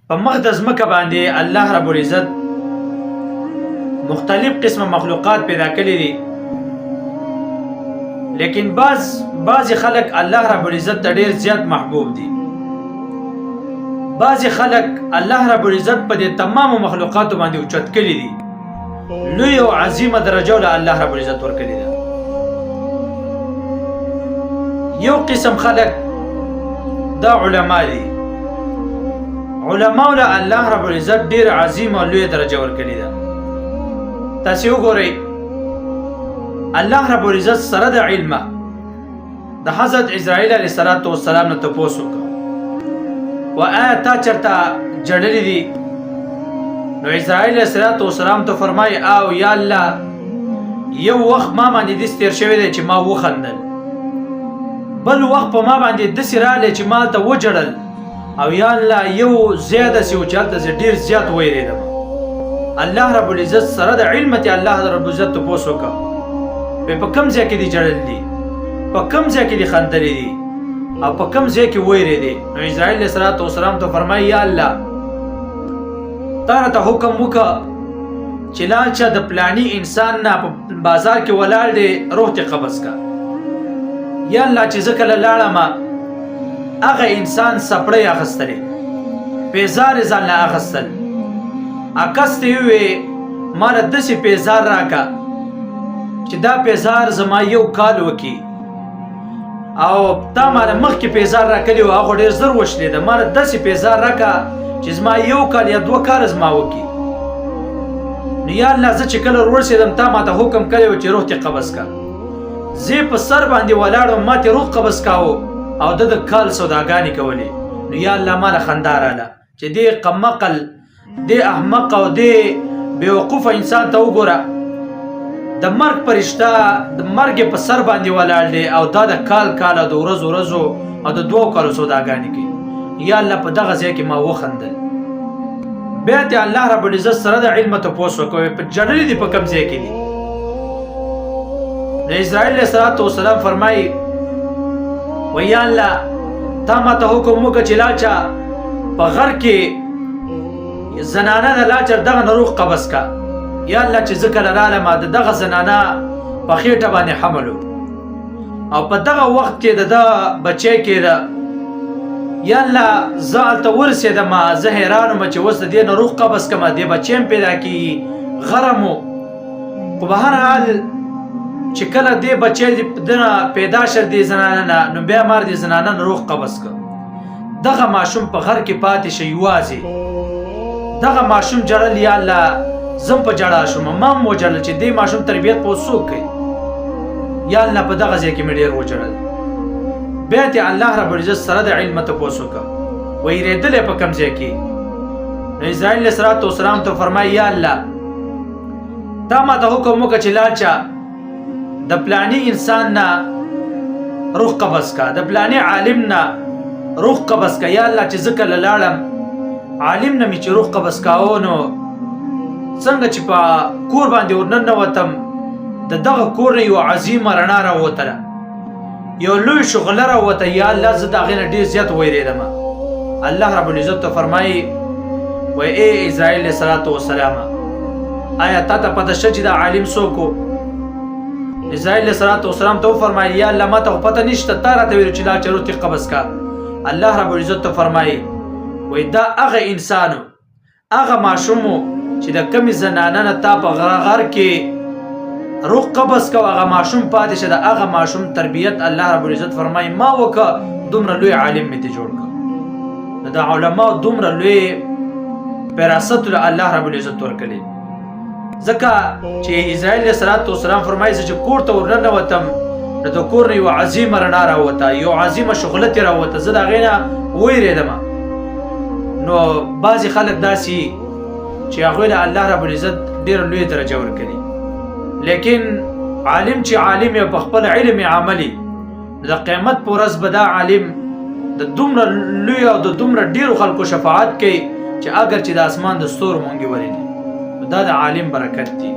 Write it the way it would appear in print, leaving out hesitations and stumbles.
په مخ د ځمکه باندې الله رب العزت مختلف قسم مخلوقات پیدا کړي دي، لیکن بعض خلق الله رب العزت ته ډیر زیات محبوب دي. بعض خلق الله رب العزت په دې تمام مخلوقات باندې اوچت کړي دي، لوی او عظیمه درجه له الله رب العزت ورکړي ده. یو قسم خلق دا علما دي، علما له الله رب العزت ډیر عظیمه او لوی درجه ورکړي ده. تاسو وګورئ الله رب العزت سره د علم د حضرت اسرائیل علیه السلام نه تاسو وکړه و آتا چرته جړلې دي، نو اسرائیل علیه السلام ته فرمایي او یا الله یو وخت ما باندې د ستیر شوی دی چې ما وخندل، بل وخت په ما باندې د سراله چې ما ته وجړل، او یا الله یو زیاده سی او چالت ډیر زیات ویریدم. الله رب العزت سره د علم ته الله رب العزت ته پوسوکا په کوم ځای کې دي جړل دي، په کوم ځای کې دي خندلې دي، او په کوم ځای کې ویری دي. نو اسرائیل علیه السلام ته فرمایي یا الله تا ته حکم وکړه چې لاچا د پلانی انسان نه په بازار کې ولاړ دی روح ته قبض کا. یا الله چې زه کله لاړم هغه انسان سپړی اخیستلې، پیزار ځان له اخیستل، اکستې وې ماله داسې پیزار راکا چې دا پیزار زما یو کال وکي، او تا ماله مخکې پیزار راکلی و هغه ډېر زر وشلېده، ماله داسې پیزار راکا چې زما یو کال یا 2 کال زما وکي. نو یا الله زه چې کله ورسېدم تا ماته حکم کړی و چې روح ته قبض کا، زه په سر باندې ولاړم ما ته روح قبض کاوه او د کال سوداګانې کولې. نو یا الله ماله خندا راله چې دې قمقل دې احمق او دې بیوقوفه انسان ته وګوره، د مرګ پرشته د مرګ په سر باندې ولاړ دی او دا د کال او د ورځو او د 2 کالو سوداګانې کوي. یا الله په دغه ځای کې ما وخندل. بیا ته الله رب العزت سره د علم ته پوسو کوي په جړلې دي په کوم ځای کې دي. د اسرائیل علیه السلام فرمایي و یا الله تا ما ته حکم وکړه چې لاچا په غر کې زنانه د لاچر دغه روح قبض کا. یا الله چې ذکر لاله ما دغه زنانه په خېټه باندې حملو او په دغه وخت کې د بچی کې ده. یا الله زال ته ورسېدم زه حیرانم چې اوس د دې نه روح قبض کما دې بچیم پیدا کی غرمو. خو به هر حال چې کله دې بچی دنه پیدا شر دې زنانه نه، نو بیا مار دې زنانه نه روح قبض کړ. دغه ماشوم په غر کې پاتې شي یوازې، دغه ماشوم جړل. یا الله زم په جړا شوم ما مو جړل چې دې ماشوم تربیت په څوک کوي. یا الله په دغه ځای کې مې ډېر وجړل. بیا ته الله رب العزت سره د علم ته پوسوکا ویریدل په کوم ځای کې. نو اسرائیل علیه السلام ته فرمایي یا الله تا ما ته حکم وکړه چې لاچا د پلانی انسان نه روح قبض کا، د پلانی عالم نه روح قبض کا. یا الله چې ذکر لاړم عالم نه می چې روح قبض کاو، نو څنګه چې په کور باندې ورننه وتم دغه کور نه یو عظیمه رڼا راوتله، یو لوی شغله راوته. یا الله زه د هغې نه ډېر زیات ویرېدم. الله رب العزت ته فرمایي و ای اسرائیل علیه السلام آیا تا ته پته شته چې دا عالم څوک و؟ اسرائیل علیه السلام ته وفرمایي یا الله ما ته خو پته نشته، تا راته ویلو چې لا چروتې قبض کا. الله رب العزت ته فرمایي وایي دا هغه انسان هغه ماشوم چې د کمې زنانه نه تا په غر کې روح قبض کو، هغه ماشوم پاتې شه. د هغه ماشوم تربیت الله رب العزت فرمایي ما وکړه، دومره لوی عالم مې ته جوړ کړ. د علماء دومره لوی فراست الله رب العزت ورکړي. ځکه چې اسرائیل علیه السلام فرمایي چې کور ته ورننوتم نو د کور نه یو عظیمه رڼا راوته، یو عظیمه شغلت راوته، زه د هغې نه ویرېدم. نو بعضې خلک داسې چې هغوی له الله رب العزت ډېره لویه درجه ورکړي، لیکن عالم چې عالم یې په خپل علم عملي، د قیامت په ورځ به دا عالم د دومره لوی او د دومره ډېرو خلکو شفاعت کوي چې اگر چې د اسمان د ستورو مونږ ولیني. دا د عالم برکت دی.